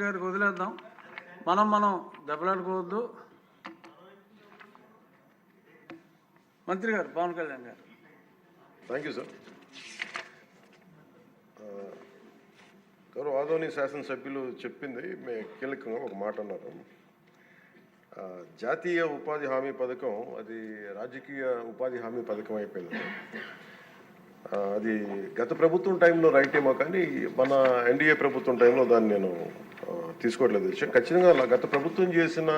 గారికి వదిలేద్దాం. మనం దెబ్బలాడుకోవద్దు. మంత్రి గారు పవన్ కళ్యాణ్ గారు. Thank you sir. గౌరవ ఆదోని శాసనసభ్యులు చెప్పింది కీలకంగా ఒక మాట అన్నారు. జాతీయ ఉపాధి హామీ పథకం అది రాజకీయ ఉపాధి హామీ పథకం అయిపోయింది. అది గత ప్రభుత్వం టైంలో రైట్ ఏమో కానీ మన ఎన్డీఏ ప్రభుత్వం టైంలో దాన్ని నేను తీసుకోవట్లేదు. ఖచ్చితంగా గత ప్రభుత్వం చేసిన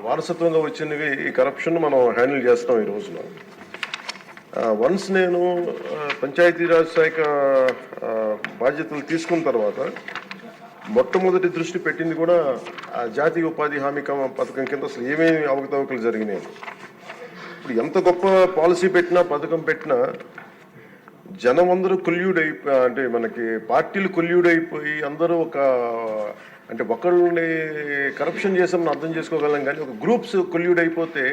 వారసత్వంగా వచ్చినవి ఈ కరప్షన్ మనం హ్యాండిల్ చేస్తాం ఈ రోజున. వన్స్ నేను పంచాయతీరాజ్ శాఖ బాధ్యతలు తీసుకున్న తర్వాత మొట్టమొదటి దృష్టి పెట్టింది కూడా జాతీయ ఉపాధి హామీ పథకం కింద అసలు ఏమేమి అవకతవకలు జరిగినాయి. ఇప్పుడు ఎంత గొప్ప పాలసీ పెట్టినా పథకం పెట్టినా జనం అందరూ అంటే మనకి పార్టీలు కొల్యూడైపోయి అందరూ అంటే ఒకళ్ళని కరప్షన్ చేసామని అర్థం చేసుకోగలం, కానీ ఒక గ్రూప్స్ కొల్యూడైపోతే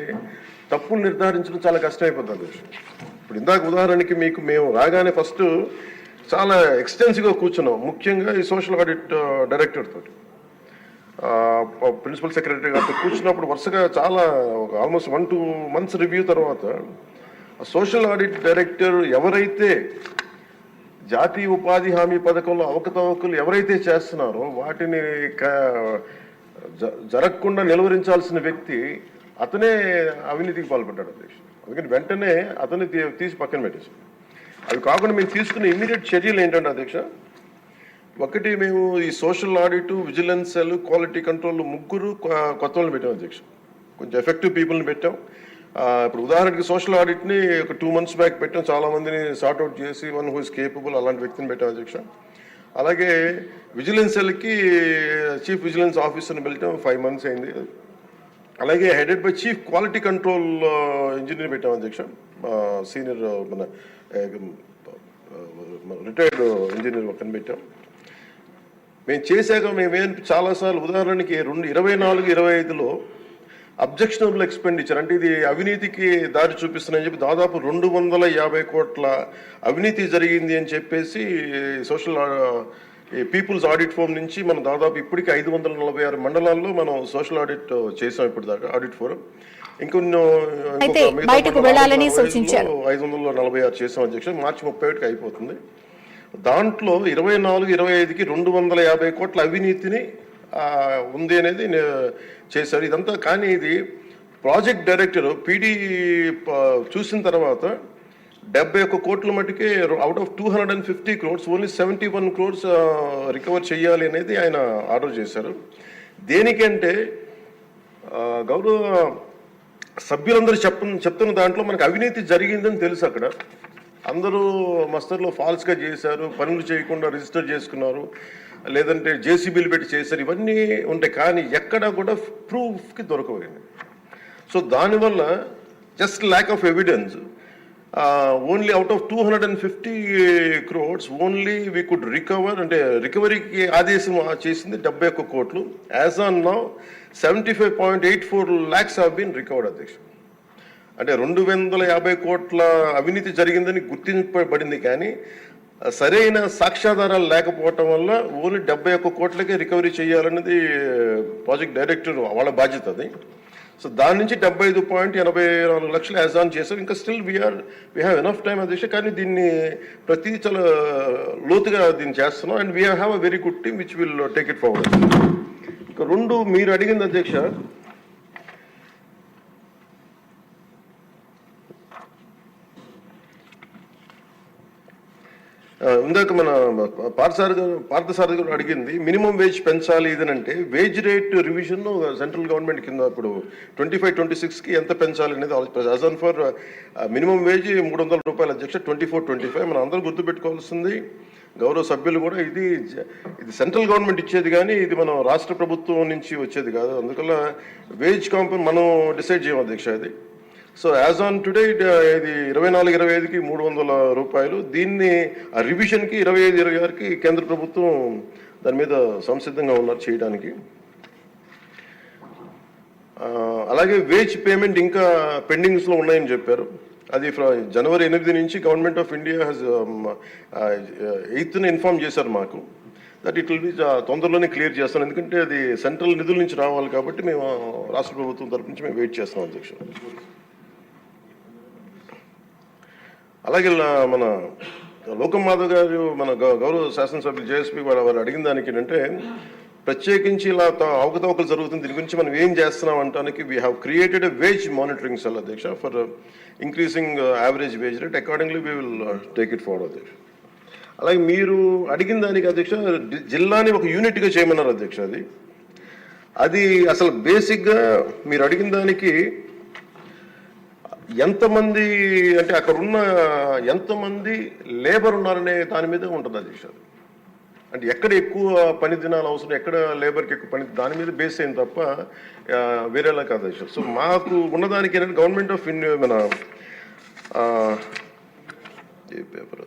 తప్పులు నిర్ధారించడం చాలా కష్టమైపోతుంది. ఇప్పుడు ఇందాక ఉదాహరణకి మేము రాగానే ఫస్ట్ చాలా ఎక్స్టెన్సివ్గా కూర్చున్నాం, ముఖ్యంగా ఈ సోషల్ ఆడిట్ డైరెక్టర్ తోటి ప్రిన్సిపల్ సెక్రటరీ గారితో కూర్చున్నప్పుడు వరుసగా చాలా ఆల్మోస్ట్ 1-2 months రివ్యూ తర్వాత సోషల్ ఆడిట్ డైరెక్టర్ ఎవరైతే జాతీయ ఉపాధి హామీ పథకంలో అవకతవకలు ఎవరైతే చేస్తున్నారో వాటిని జరగకుండా నిలువరించాల్సిన వ్యక్తి అతనే అవినీతికి పాల్పడ్డాడు అధ్యక్షుడు. అందుకని వెంటనే అతన్ని తీసి పక్కన పెట్టేసి అవి కాకుండా మేము తీసుకున్న ఇమ్మీడియట్ చర్యలు ఏంటంటే అధ్యక్ష, ఒకటి మేము ఈ social audit, vigilance cell, quality control 3 కొత్త వాళ్ళని పెట్టాం అధ్యక్ష. కొంచెం ఎఫెక్టివ్ పీపుల్ని పెట్టాం. ఇప్పుడు ఉదాహరణకి సోషల్ ఆడిట్ని ఒక 2 months బ్యాక్ పెట్టాం, చాలా మందిని సార్ట్అవుట్ చేసి వన్ హూ ఇస్ కేపబుల్ అలాంటి వ్యక్తిని పెట్టాం అధ్యక్ష. అలాగే విజిలెన్స్ సెల్కి చీఫ్ విజిలెన్స్ ఆఫీసర్ని పెట్టాం, 5 months అయింది. అలాగే headed by chief quality control engineer పెట్టాం అధ్యక్ష, సీనియర్ మన రిటైర్డ్ ఇంజనీర్ ఒకరిని పెట్టాం. మేము చేశాక మేమేం చాలాసార్లు ఉదాహరణకి 2024-25లో అబ్జెక్షనబుల్ ఎక్స్పెండిచర్ అంటే ఇది అవినీతికి దారి చూపిస్తుందని చెప్పి దాదాపు 250 కోట్ల అవినీతి జరిగింది అని చెప్పేసి సోషల్ పీపుల్స్ ఆడిట్ ఫోరం నుంచి మనం దాదాపు ఇప్పటికీ 546 మండలాల్లో మనం సోషల్ ఆడిట్ చేసాం. ఇప్పుడు దాకా ఆడిట్ ఫోరం ఇంకొన్ని 546 చేసాం అధ్యక్ష. మార్చి 31కి అయిపోతుంది. దాంట్లో 24-25కి 250 కోట్ల అవినీతిని ఉంది అనేది చేశారు. ఇదంతా కానీ ఇది ప్రాజెక్ట్ డైరెక్టర్ పీడీ చూసిన తర్వాత 71 కోట్ల మటుకే out of 250 crores only 71 crores recover చేయాలి అనేది ఆయన ఆర్డర్ చేశారు. దేనికంటే గౌరవ సభ్యులందరూ చెప్తున్న దాంట్లో మనకు అవినీతి జరిగిందని తెలుసు. అక్కడ అందరూ మస్తర్లో ఫాల్స్గా చేశారు, పనులు చేయకుండా రిజిస్టర్ చేసుకున్నారు, లేదంటే జేసీబీలు పెట్టి చేశారు, ఇవన్నీ ఉంటాయి. కానీ ఎక్కడా కూడా ప్రూఫ్కి దొరకలేదు. సో దానివల్ల just lack of evidence only out of 250 crores only we could recover, అంటే రికవరీకి ఆదేశం చేసింది 71 కోట్లు. As on now 75.84 lakhs have been recovered అధ్యక్ష. అంటే 250 కోట్ల అవినీతి జరిగిందని గుర్తింపబడింది, కానీ సరైన సాక్ష్యాధారాలు లేకపోవటం వల్ల ఓన్లీ 71 కోట్లకే రికవరీ చేయాలన్నది ప్రాజెక్ట్ డైరెక్టర్ వాళ్ళ బాధ్యత అది. సో దాని నుంచి 75.84 లక్షలు యాజ్ ఆన్ చేశారు. ఇంకా still we have enough time అధ్యక్ష. కానీ దీన్ని ప్రతి చాలా లోతుగా దీన్ని చేస్తున్నాం and we have a very good team which will take it forward. ఇంకా 2 మీరు అడిగింది అధ్యక్ష, ఇందాక మన పార్థసారథి గారు అడిగింది మినిమం వేజ్ పెంచాలి ఇదనంటే wage rate revision central government కింద ఇప్పుడు 25-26కి ఎంత పెంచాలి అనేది as on for minimum wage 300 రూపాయలు అధ్యక్ష. 24-25 మనం అందరూ గుర్తుపెట్టుకోవాల్సింది, గౌరవ సభ్యులు కూడా, ఇది సెంట్రల్ గవర్నమెంట్ ఇచ్చేది కానీ ఇది మనం రాష్ట్ర ప్రభుత్వం నుంచి వచ్చేది కాదు. అందువల్ల వేజ్ కాంపౌండ్ మనం డిసైడ్ చేయం అధ్యక్ష ఇది. సో యాజ్ ఆన్ టుడే ఇది 24-25కి 300 రూపాయలు. దీన్ని ఆ రివిజన్కి 25-26కి కేంద్ర ప్రభుత్వం దాని మీద సంసిద్ధంగా ఉన్నారు చేయడానికి. అలాగే వేజ్ పేమెంట్ ఇంకా పెండింగ్స్లో ఉన్నాయని చెప్పారు. అది జనవరి 8 నుంచి గవర్నమెంట్ ఆఫ్ ఇండియా 8న ఇన్ఫార్మ్ చేశారు మాకు. దట్ ఇట్ విల్ బి తొందరలోనే క్లియర్ చేస్తాను, ఎందుకంటే అది సెంట్రల్ నిధుల నుంచి రావాలి కాబట్టి మేము రాష్ట్ర ప్రభుత్వం తరపు నుంచి మేము వెయిట్ చేస్తున్నాం అధ్యక్ష. అలాగే మన లోకం మాధవ్ గారు మన గౌరవ శాసనసభ్యులు జేఎస్పీ వారు అడిగిన దానికి ఏంటంటే ప్రత్యేకించి ఇలా అవకతవకలు జరుగుతుంది, దీని గురించి మనం ఏం చేస్తున్నాం అంటానికి we have created a wage monitoring cell అధ్యక్ష for increasing average wage rate, accordingly we will take it forward అధ్యక్ష. అలాగే మీరు అడిగిన దానికి అధ్యక్ష జిల్లాని ఒక యూనిట్గా చేయమన్నారు అధ్యక్ష. అది అసలు బేసిక్గా మీరు అడిగిన దానికి ఎంతమంది అంటే అక్కడ ఉన్న ఎంతమంది లేబర్ ఉన్నారనే దాని మీద ఉంటుంది అధ్యక్ష. అంటే ఎక్కడ ఎక్కువ పని దినాలు అవసరం, ఎక్కడ లేబర్కి ఎక్కువ పని, దాని మీద బేస్ అయింది తప్ప వేరేలా కాదు అధ్యక్ష. సో మాకు ఉన్నదానికి ఏంటంటే గవర్నమెంట్ ఆఫ్ ఇండియా మన ఏ పేపర్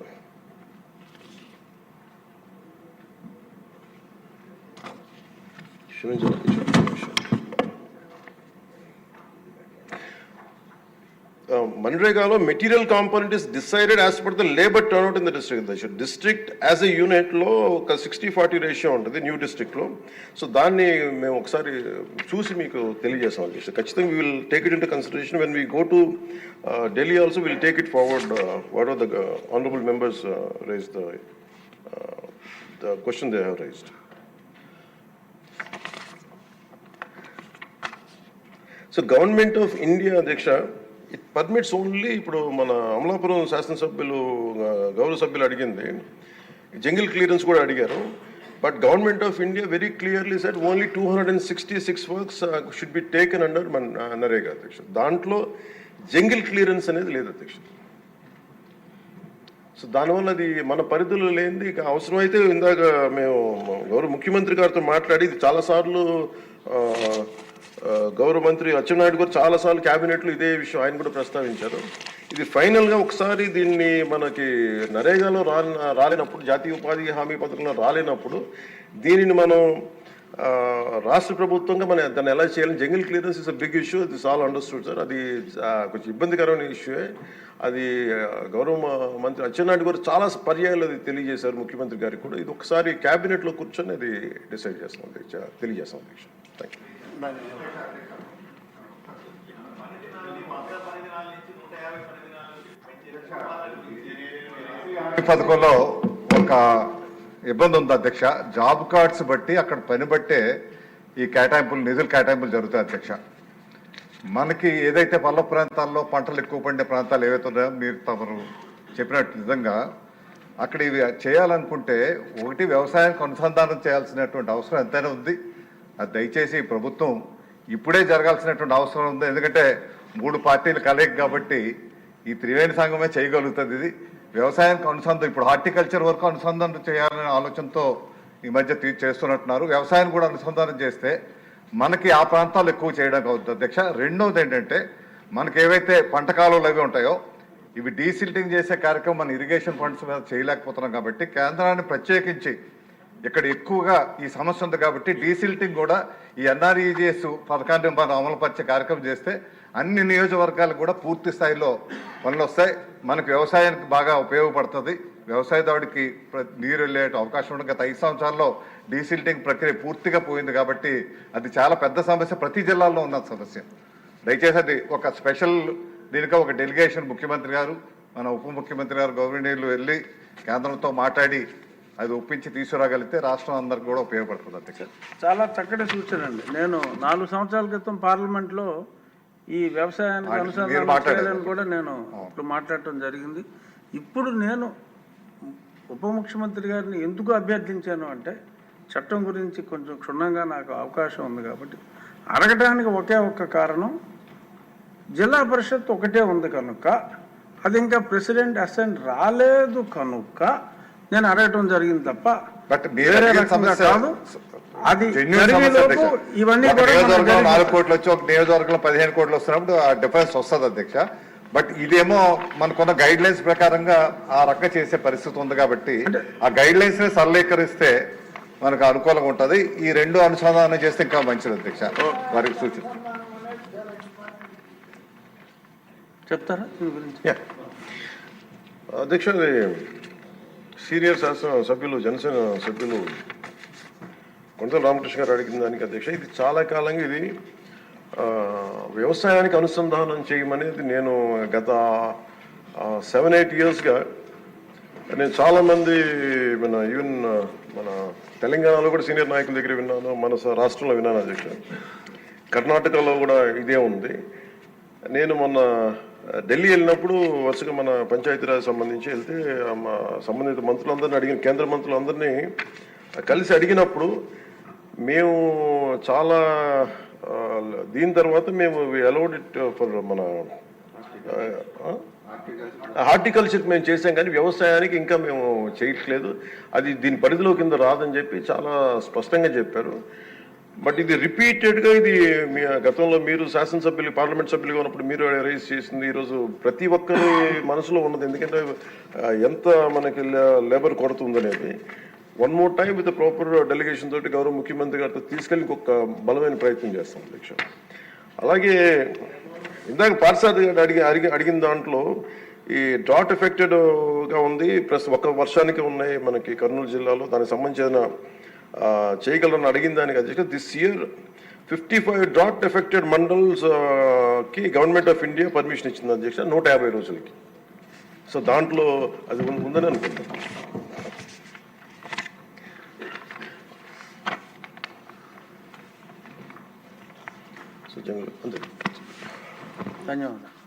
మన్రేగాలో material component is decided as per the labour turnout in the district. District as a యూనిట్లో ఒక 60-40 రేషియో ఉంటుంది న్యూ డిస్ట్రిక్ట్లో. సో దాన్ని మేము ఒకసారి చూసి మీకు తెలియజేస్తాం అధ్యక్ష. ఖచ్చితంగా we will take it into consideration when we go to Delhi also will take it forward what are the honourable members raise the question they have raised. So government of India అధ్యక్ష it permits only, ఇప్పుడు మన అమలాపురం శాసనసభ్యులు గౌరవ సభ్యులు అడిగింది jungle clearance కూడా అడిగారు. But government of India very clearly said only 266 works should be taken under NREGA అధ్యక్ష. దాంట్లో జంగిల్ క్లియరెన్స్ అనేది లేదు అధ్యక్ష. సో దానివల్ల అది మన పరిధిలో లేనిది. ఇక అవసరమైతే ఇందాక మేము గౌరవ ముఖ్యమంత్రి గారితో మాట్లాడి ఇది చాలాసార్లు గౌరవ మంత్రి అచ్చెన్నాయుడు గారు చాలాసార్లు క్యాబినెట్లో ఇదే విషయం ఆయన కూడా ప్రస్తావించారు. ఇది ఫైనల్గా ఒకసారి దీన్ని మనకి నరేగాలో రాలేనప్పుడు, జాతీయ ఉపాధి హామీ పథకంలో రాలేనప్పుడు దీనిని మనం రాష్ట్ర ప్రభుత్వంగా మనం దాన్ని ఎలా చేయాలి. Jungle clearance is a big issue, this all understood sir. అది కొంచెం ఇబ్బందికరమైన ఇష్యూయే. అది గౌరవ మంత్రి అచ్చెన్నాయుడు గారు చాలా పర్యాయాలు అది తెలియజేశారు ముఖ్యమంత్రి గారికి కూడా. ఇది ఒకసారి క్యాబినెట్లో కూర్చొని అది డిసైడ్ చేస్తాం, తెలియజేస్తాం అధ్యక్ష. Thank you. పథకంలో ఒక ఇబ్బంది ఉంది అధ్యక్ష. జాబ్ కార్డ్స్ బట్టి అక్కడ పని బట్టే ఈ కేటాయింపులు, నిధుల కేటాయింపులు జరుగుతాయి అధ్యక్ష. మనకి ఏదైతే పల్లె ప్రాంతాల్లో పంటలు ఎక్కువ పండే ప్రాంతాలు ఏవైతే ఉన్నాయో మీరు తమరు చెప్పినట్టు నిజంగా అక్కడ ఇవి చేయాలనుకుంటే ఒకటి వ్యవసాయానికి అనుసంధానం చేయాల్సినటువంటి అవసరం ఎంతైనా ఉంది. అది దయచేసి ప్రభుత్వం ఇప్పుడే జరగాల్సినటువంటి అవసరం ఉంది. ఎందుకంటే 3 పార్టీలు కలయిక కాబట్టి ఈ త్రివేణి సంఘమే చేయగలుగుతుంది. ఇది వ్యవసాయానికి అనుసంధానం, ఇప్పుడు హార్టికల్చర్ వరకు అనుసంధానం చేయాలనే ఆలోచనతో ఈ మధ్య చేస్తున్నట్టున్నారు. వ్యవసాయాన్ని కూడా అనుసంధానం చేస్తే మనకి ఆ ప్రాంతాలు ఎక్కువ చేయడానికి అవుతుంది అధ్యక్ష. రెండవది ఏంటంటే మనకి ఏవైతే పంట కాలువలు అవి ఉంటాయో ఇవి డీసిల్టింగ్ చేసే కార్యక్రమం మన ఇరిగేషన్ ఫండ్స్ మీద చేయలేకపోతున్నాం కాబట్టి కేంద్రాన్ని ప్రత్యేకించి ఇక్కడ ఎక్కువగా ఈ సమస్య ఉంది కాబట్టి డీసిల్టింగ్ కూడా ఈ ఎన్ఆర్ఈజిఎస్ పథకాన్ని మనం అమలుపరిచే కార్యక్రమం చేస్తే అన్ని నియోజకవర్గాలకు కూడా పూర్తి స్థాయిలో పనులు వస్తాయి. మనకు వ్యవసాయానికి బాగా ఉపయోగపడుతుంది. వ్యవసాయదారుడికి నీరు వెళ్ళే అవకాశం ఉంది. గత 5 సంవత్సరాల్లో డీసిల్టింగ్ ప్రక్రియ పూర్తిగా పోయింది కాబట్టి అది చాలా పెద్ద సమస్య, ప్రతి జిల్లాలో ఉన్న సమస్య. దయచేసి అది ఒక స్పెషల్ దీనికి ఒక డెలిగేషన్ ముఖ్యమంత్రి గారు, మన ఉప ముఖ్యమంత్రి గారు గవర్నర్లు వెళ్ళి కేంద్రంతో మాట్లాడి అది ఒప్పించి తీసుకురాగలిగితే రాష్ట్రం అందరికి కూడా ఉపయోగపడుతుంది అధ్యక్ష. చాలా చక్కటి సూచన అండి. నేను 4 సంవత్సరాల క్రితం పార్లమెంట్లో ఈ వ్యవసాయానికి అనుసంధానం కూడా నేను ఇప్పుడు మాట్లాడటం జరిగింది. ఇప్పుడు నేను ఉప ముఖ్యమంత్రి గారిని ఎందుకు అభ్యర్థించాను అంటే చట్టం గురించి కొంచెం క్షుణ్ణంగా నాకు అవకాశం ఉంది కాబట్టి అడగడానికి ఒకే ఒక్క కారణం, జిల్లా పరిషత్ ఒకటే ఉంది కనుక, అది ఇంకా ప్రెసిడెంట్ అసెంట్ రాలేదు కనుక నేను అడగటం జరిగింది తప్ప వేరే రకంగా కాదు. అది ఇవన్నీ 4 కోట్లు వచ్చి ఒక నియోజకవర్గంలో 15 కోట్లు వస్తున్నప్పుడు ఆ డిఫరెన్స్ వస్తుంది అధ్యక్ష. బట్ ఇదేమో మనకున్న గైడ్ లైన్స్ ప్రకారంగా ఆ రకంగా చేసే పరిస్థితి ఉంది కాబట్టి ఆ గైడ్ లైన్స్ ని సరళీకరిస్తే మనకు అనుకూలంగా ఉంటుంది. ఈ 2 అనుసంధానం చేస్తే ఇంకా మంచిది అధ్యక్ష. వారికి సూచన చెప్తారా అధ్యక్ష. సీనియర్ శాసన సభ్యులు జనసేన సభ్యులు కొండల రామకృష్ణ గారు అడిగిన దానికి అధ్యక్ష, ఇది చాలా కాలంగా ఇది వ్యవసాయానికి అనుసంధానం చేయమనేది నేను గత 7-8 ఇయర్స్గా నేను చాలామంది ఈవెన్ మన తెలంగాణలో కూడా సీనియర్ నాయకుల దగ్గర విన్నాను, మన రాష్ట్రంలో విన్నాను అధ్యక్ష, కర్ణాటకలో కూడా ఇదే ఉంది. నేను మొన్న ఢిల్లీ వెళ్ళినప్పుడు వరుసగా మన పంచాయతీరాజ్ సంబంధించి వెళ్తే సంబంధిత మంత్రులందరినీ అడిగిన, కేంద్ర మంత్రులందరినీ కలిసి అడిగినప్పుడు మేము చాలా దీని తర్వాత మేము అలౌడ్ ఇట్ ఫర్ మన హార్టికల్చర్ మేము చేసాం, కానీ వ్యవసాయానికి ఇంకా మేము చేయట్లేదు, అది దీని పరిధిలో కింద రాదని చెప్పి చాలా స్పష్టంగా చెప్పారు. బట్ ఇది రిపీటెడ్గా ఇది మీ గతంలో మీరు శాసనసభ్యులు పార్లమెంట్ సభ్యులుగా ఉన్నప్పుడు మీరు రైజ్ చేసింది ఈరోజు ప్రతి ఒక్కరి మనసులో ఉన్నది. ఎందుకంటే ఎంత మనకి లేబర్ కొరత ఉందనేది one more time with proper delegation తోటి గౌరవ ముఖ్యమంత్రి గారితో తీసుకెళ్ళి ఇంకొక బలమైన ప్రయత్నం చేస్తాం అధ్యక్ష. అలాగే ఇందాక పార్సాద్ గారు అడిగిన దాంట్లో ఈ డ్రాట్ ఎఫెక్టెడ్గా ఉంది, ప్లస్ ఒక వర్షానికి ఉన్నాయి మనకి కర్నూలు జిల్లాలో, దానికి సంబంధించిన చేయగలరని అడిగిన దానికి అధ్యక్ష, this year 55 drought affected mandals కి గవర్నమెంట్ ఆఫ్ ఇండియా పర్మిషన్ ఇచ్చింది అధ్యక్ష 150 రోజులకి. సో దాంట్లో అది ఉందని అనుకుంటున్నాను. సో అంతే. ధన్యవాదాలు.